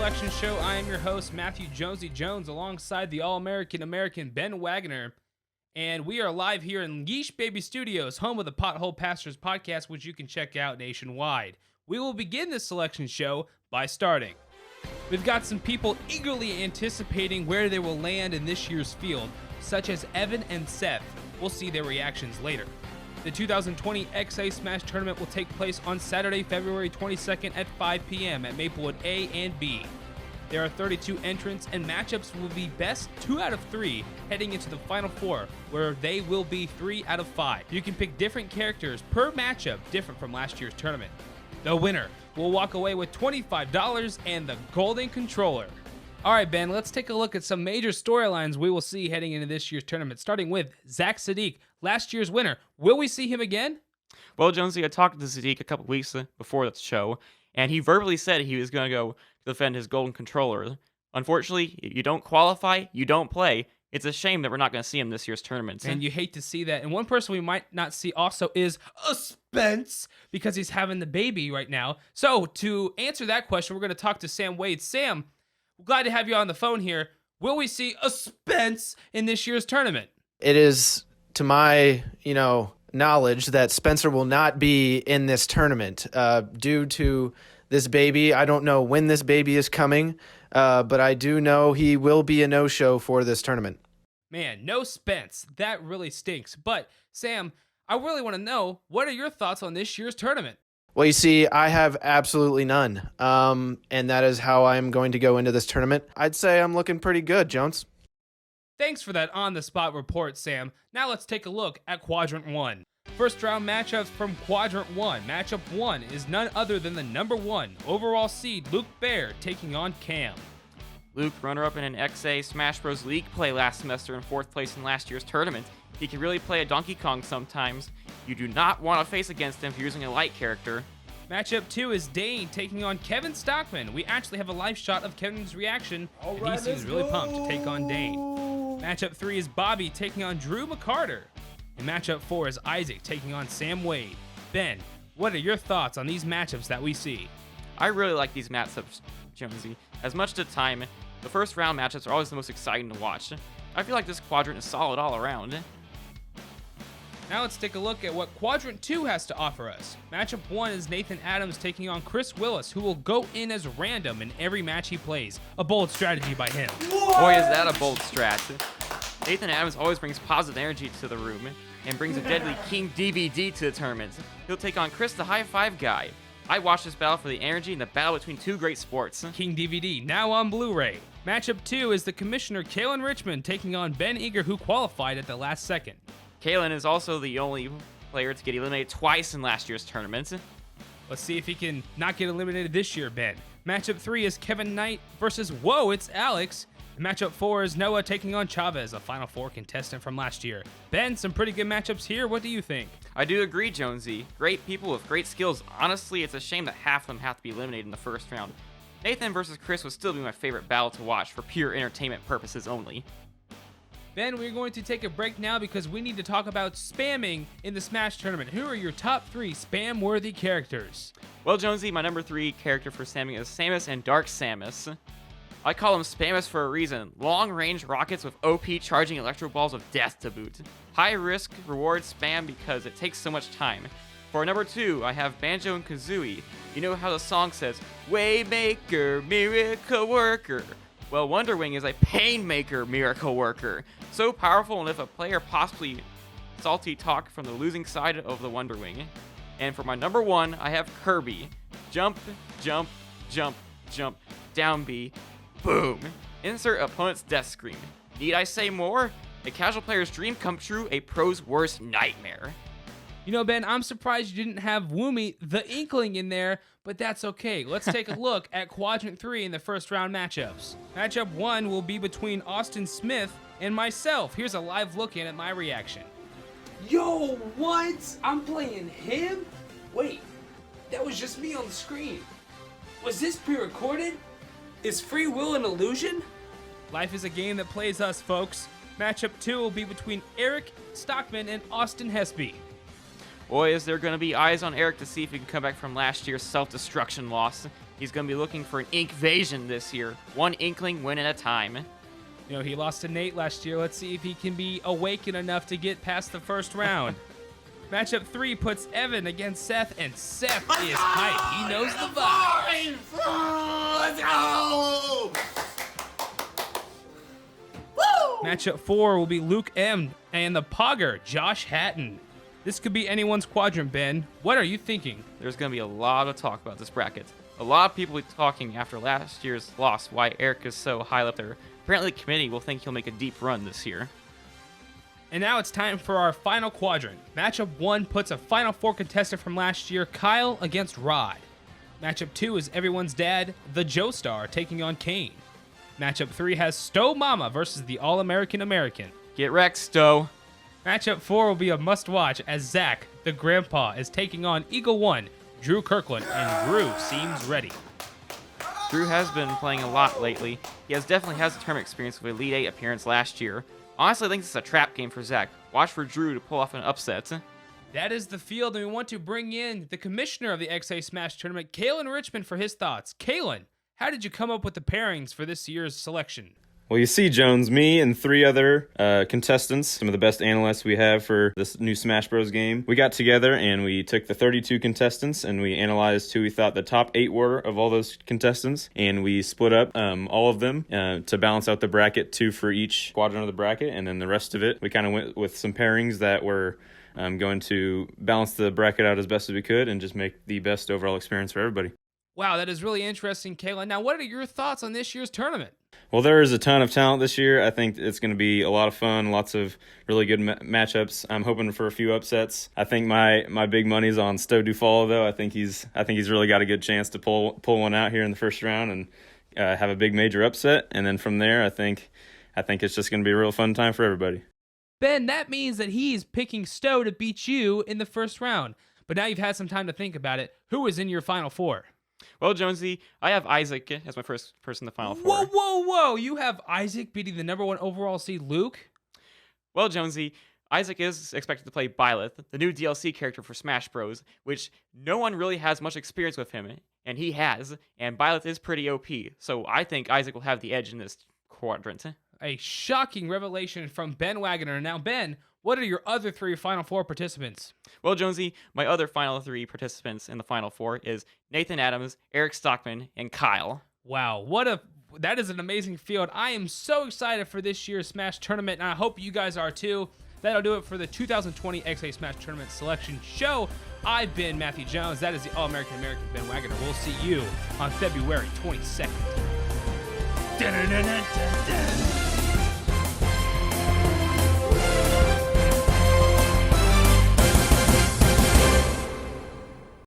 Selection Show. I am your host, Matthew Joneszee Jones, alongside the All-American American Ben Waggoner. And we are live here in Yeesh Baby Studios, home of the Pothole Pastors podcast, which you can check out nationwide. We will begin this selection show by starting. We've got some people eagerly anticipating where they will land in this year's field, such as Evan and Seth. We'll see their reactions later. The 2020 XA Smash Tournament will take place on Saturday, February 22nd at 5 p.m. at Maplewood A and B. There are 32 entrants, and matchups will be best 2 out of 3 heading into the Final Four, where they will be 3 out of 5. You can pick different characters per matchup, different from last year's tournament. The winner will walk away with $25 and the Golden Controller. All right, Ben, let's take a look at some major storylines we will see heading into this year's tournament, starting with Zach Sadiq, last year's winner. Will we see him again? Well, Jonesy, I talked to Sadiq a couple weeks before the show, and he verbally said he was going to go defend his Golden Controller. Unfortunately, you don't qualify, you don't play. It's a shame that we're not going to see him this year's tournament. And you hate to see that. And one person we might not see also is Spence, because he's having the baby right now. So to answer that question, we're going to talk to Sam Wade. Sam, we're glad to have you on the phone here. Will we see a Spence in this year's tournament? It is to my, knowledge that Spencer will not be in this tournament due to this baby. I don't know when this baby is coming, but I do know he will be a no-show for this tournament. Man, no Spence. That really stinks. But, Sam, I really want to know, what are your thoughts on this year's tournament? Well, you see, I have absolutely none, and that is how I'm going to go into this tournament. I'd say I'm looking pretty good, Jones. Thanks for that on-the-spot report, Sam. Now let's take a look at Quadrant 1. First round matchups from Quadrant 1. Matchup 1 is none other than the number 1 overall seed Luke Bear taking on Cam. Luke, runner-up in an XA Smash Bros. League play last semester and 4th place in last year's tournament. He can really play a Donkey Kong sometimes. You do not want to face against him if you're using a light character. Matchup 2 is Dane taking on Kevin Stockman. We actually have a live shot of Kevin's reaction, and he seems really pumped to take on Dane. Matchup 3 is Bobby taking on Drew McCarter. And matchup 4 is Isaac taking on Sam Wade. Ben, what are your thoughts on these matchups that we see? I really like these matchups, Jonesy. As much of the time, the first round matchups are always the most exciting to watch. I feel like this quadrant is solid all around. Now let's take a look at what Quadrant 2 has to offer us. Matchup 1 is Nathan Adams taking on Chris Willis, who will go in as random in every match he plays. A bold strategy by him. Boy, is that a bold strat. Nathan Adams always brings positive energy to the room and brings a deadly King DVD to the tournament. He'll take on Chris the High Five guy. I watched this battle for the energy and the battle between two great sports. King DVD, now on Blu-ray. Matchup 2 is the Commissioner Kalen Richmond taking on Ben Eager, who qualified at the last second. Kalen is also the only player to get eliminated twice in last year's tournament. Let's see if he can not get eliminated this year, Ben. Matchup 3 is Kevin Knight versus, whoa, it's Alex. And matchup 4 is Noah taking on Chavez, a Final Four contestant from last year. Ben, some pretty good matchups here. What do you think? I do agree, Jonesy. Great people with great skills. Honestly, it's a shame that half of them have to be eliminated in the first round. Nathan versus Chris would still be my favorite battle to watch for pure entertainment purposes only. Ben, we're going to take a break now because we need to talk about spamming in the Smash Tournament. Who are your top 3 spam-worthy characters? Well, Jonesy, my number 3 character for spamming is Samus and Dark Samus. I call him Spamus for a reason. Long-range rockets with OP charging electro balls of death to boot. High-risk reward spam because it takes so much time. For number 2, I have Banjo and Kazooie. You know how the song says, Waymaker, Miracle Worker. Well, Wonder Wing is a Painmaker Miracle Worker. So powerful, and if a player possibly salty talk from the losing side of the Wonder Wing. And for my number 1, I have Kirby. Jump, jump, jump, jump, down B, boom. Insert opponent's death scream. Need I say more? A casual player's dream come true, a pro's worst nightmare. You know, Ben, I'm surprised you didn't have Woomy the Inkling in there, but that's okay. Let's take a look at Quadrant 3 in the first round matchups. Matchup 1 will be between Austin Smith and myself. Here's a live look in at my reaction. Yo, what? I'm playing him? Wait, that was just me on the screen. Was this pre-recorded? Is free will an illusion? Life is a game that plays us, folks. Matchup 2 will be between Eric Stockman and Austin Hesby. Boy, is there going to be eyes on Eric to see if he can come back from last year's self-destruction loss. He's going to be looking for an Inkvasion this year. One Inkling win at a time. You know, he lost to Nate last year. Let's see if he can be awakened enough to get past the first round. Matchup 3 puts Evan against Seth, and Seth is hype. He knows the vibe. Let's go! Matchup 4 will be Luke M. and the Pogger, Josh Hatton. This could be anyone's quadrant, Ben. What are you thinking? There's going to be a lot of talk about this bracket. A lot of people will be talking after last year's loss why Eric is so high up there. Apparently, the committee will think he'll make a deep run this year. And now it's time for our final quadrant. Matchup 1 puts a Final Four contestant from last year, Kyle against Rod. Matchup 2 is everyone's dad, the Joestar, taking on Kane. Matchup 3 has Stowe Mama versus the All-American American. Get wrecked, Stowe. Matchup 4 will be a must-watch as Zach, the grandpa, is taking on Eagle 1, Drew Kirkland, and Drew seems ready. Drew has been playing a lot lately. He definitely has tournament experience with Elite 8 appearance last year. Honestly, I think this is a trap game for Zach. Watch for Drew to pull off an upset. That is the field, and we want to bring in the commissioner of the XA Smash Tournament, Kalen Richmond, for his thoughts. Kalen, how did you come up with the pairings for this year's selection? Well, you see, Jones, me and 3 other contestants, some of the best analysts we have for this new Smash Bros. Game. We got together and we took the 32 contestants and we analyzed who we thought the top 8 were of all those contestants. And we split up all of them to balance out the bracket, 2 for each quadrant of the bracket. And then the rest of it, we kind of went with some pairings that were going to balance the bracket out as best as we could and just make the best overall experience for everybody. Wow, that is really interesting, Kalen. Now, what are your thoughts on this year's tournament? Well, there is a ton of talent this year. I think it's going to be a lot of fun, lots of really good matchups. I'm hoping for a few upsets. I think my big money's on Stowe Dufalo, though. I think he's really got a good chance to pull one out here in the first round and have a big major upset. And then from there, I think it's just going to be a real fun time for everybody. Ben, that means that he's picking Stowe to beat you in the first round. But now you've had some time to think about it. Who is in your Final Four? Well, Jonesy, I have Isaac as my first person in the Final Four. Whoa. You have Isaac beating the #1 overall seed Luke? Well, Jonesy, Isaac is expected to play Byleth, the new DLC character for Smash Bros., which no one really has much experience with him, and he has, and Byleth is pretty OP, so I think Isaac will have the edge in this quadrant. A shocking revelation from Ben Waggoner. Now, Ben, what are your other 3 Final Four participants? Well, Jonesy, my other final 3 participants in the Final Four is Nathan Adams, Eric Stockman, and Kyle. Wow, that is an amazing field. I am so excited for this year's Smash Tournament, and I hope you guys are too. That'll do it for the 2020 XA Smash Tournament Selection Show. I've been Matthew Jones. That is the All-American American Ben Waggoner. We'll see you on February 22nd.